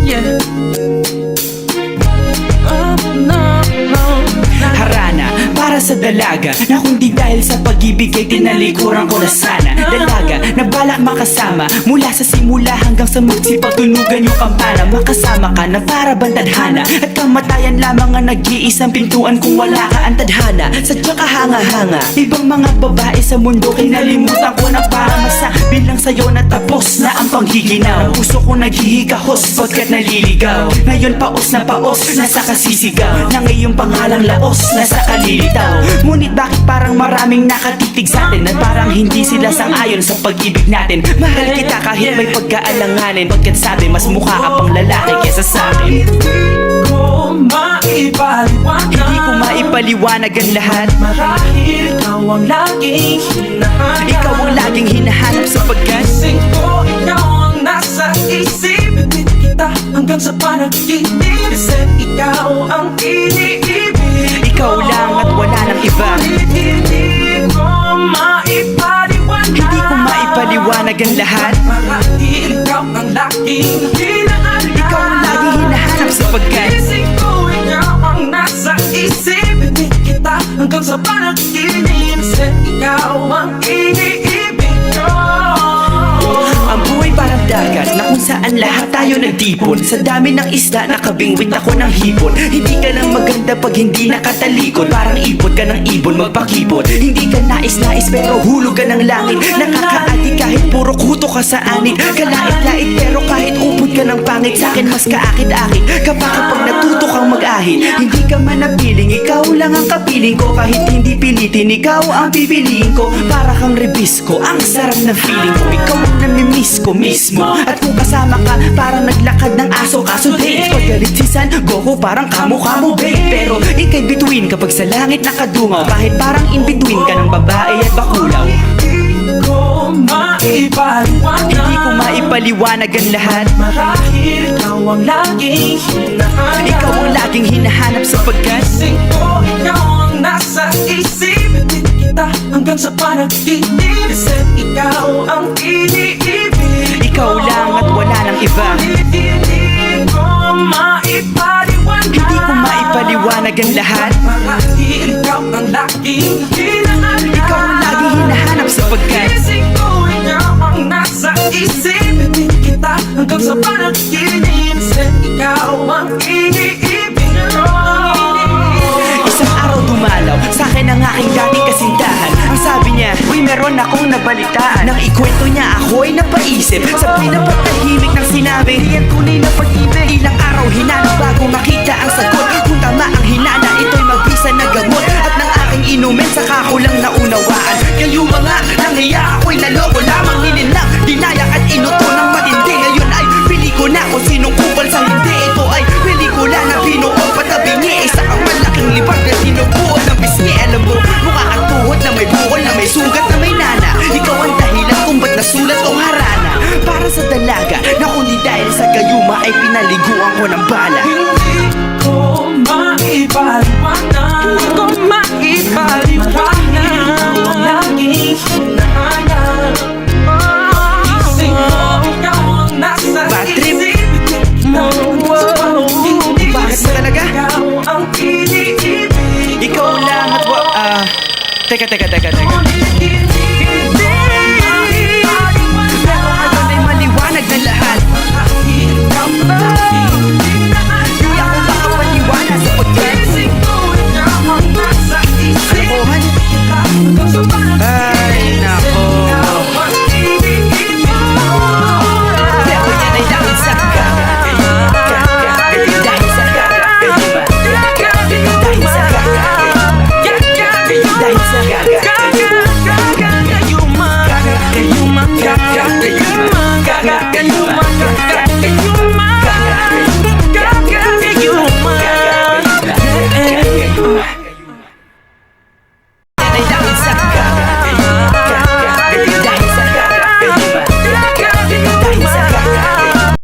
Yeah. Oh, no, no. Harana para sa dalaga na kung di dahil sa pag-ibig ay tinalikuran ko na sana. Dalaga na balak makasama mula sa simula hanggang sa magsipagtunugan yung kampana. Makasama ka na para bantadhana at kamatayan lamang ang nag-iisang pintuan kung wala ka ang tadhana. Sadya ka hanga-hanga, ibang mga babae sa mundo kinalimutan ko na para masabi lang sa'yo na tapos na ang panghiginaw. Puso ko naghihigahos pagkat naliligaw. Ngayon paos na paos, nasa kasisigaw na ngayong pangalang laos, nasa kalilitaw. Ngunit bakit parang maraming nakatitig sa'tin at parang hindi sila sang-ayon sa pag-ibig natin. Mahal kita kahit may pagkaalanganin, pagkat sabi mas mukha ka pang lalaki kesa sa'kin. Hindi ko maipaliwanag ang lahat. Marahil ikaw ang laging hinahanap. Ikaw ang laging hinahanap sapagkat Gising ko, ikaw ang nasa isip. Bibit kita hanggang sa panaginip. Kasi ikaw ang iniibig. ikaw lang at wala nang iba. Hindi ko maipaliwanag. Hindi ko maipaliwanag ang lahat. Marahil ikaw ang laging hinahanap. Ikaw ang laging hinahanap sapagkat Gising ko, ikaw ang nasa isip. Bibit kita hanggang sa panaginip. Kasi ikaw ang iniibig ko. ang buhay parang dagat na kung saan lahat tayo nagtipon. Sa dami ng isda nakabingwit ako ng hipon. Hindi ka lang maganda pag hindi nakatalikod. Parang ipot ka ng ibon magpakipot. Hindi ka nais-nais pero hulog ka ng langit. Nakakaati kahit puro kuto ka sa anit. Kalait-lait pero kahit upod ka ng pangit. Sa'kin mas kaakit-akit kapag natuto kang mag-ahit. Hindi ka man napiling, ikaw lang ang kapiling ko. Kahit hindi pilitin, ikaw ang pipiliin ko. Para kang rebisco, ang sarap ng feeling ko. Ikaw ang namimiss ko mismo. At kung kasama ka, parang naglakad ng aso. Kaso date, paggalit si San Goku, parang kamo-kamo babe. Pero ika'y between kapag sa langit nakadungaw. Kahit parang in-between ka ng babae at bakulaw. Hindi ko maipaliwanag. Hindi ko maipaliwanag ang lahat. Marahil ikaw ang laging hinahanap. Ikaw ang laging hinahanap sapagkat Gising ko, ikaw ang nasa isip. Bibit kita hanggang sa panaginip. Kasi ikaw ang iniibig. ikaw lang at wala nang iba. Hindi ko maipaliwanag. Hindi ko maipaliwanag ang lahat. Marahil ikaw ang laging hinahanap. Ikaw ang laging hinahanap sapagkat Gising ko, ikaw ang nasa isip. Bibit kita hanggang sa panaginip. Kasi ikaw ang iniibig ko. isang araw dumalaw sa'kin ang aking dating kasintahan. Ang sabi niya, uy meron akong nabalitaan. Nang ikwento niya ako'y napaisip. Sabay na pagtahimik ng sinabi, yan tunay na pag-ibig. Ilang araw hinanap bago makita ang sagot. Kung tama ang hinana, ito'y mabisa na gamot. At nang aking inumin, saka ko lang naunawaan. Kayo mga nanghiya ako'y naloko lamang. Nilinang, dinayak at inuto ng matindi. Ngayon ay pili ko na kung sinong kupal sa hindi. Ito ay pelikula na binuo patabingi. Isa kang malaking libag na sinubuot ng bisngi. Alam mo, mukha kang tuhod na may bukol na may sugat na may nana. Ikaw ang dahilan kung ba't nasulat o harana. Para sa dalaga na kundi dahil sa gayuma ay pinaliguan ko ng bala. Hindi ko maipaliwanag. Hindi ko maipaliwanag. Ikaw ang laging hinahanap. Gising ko, ikaw ang nasa Bad trip. isip. Bakit ba talaga? Ikaw ang iniibig. Ikaw lang at teka.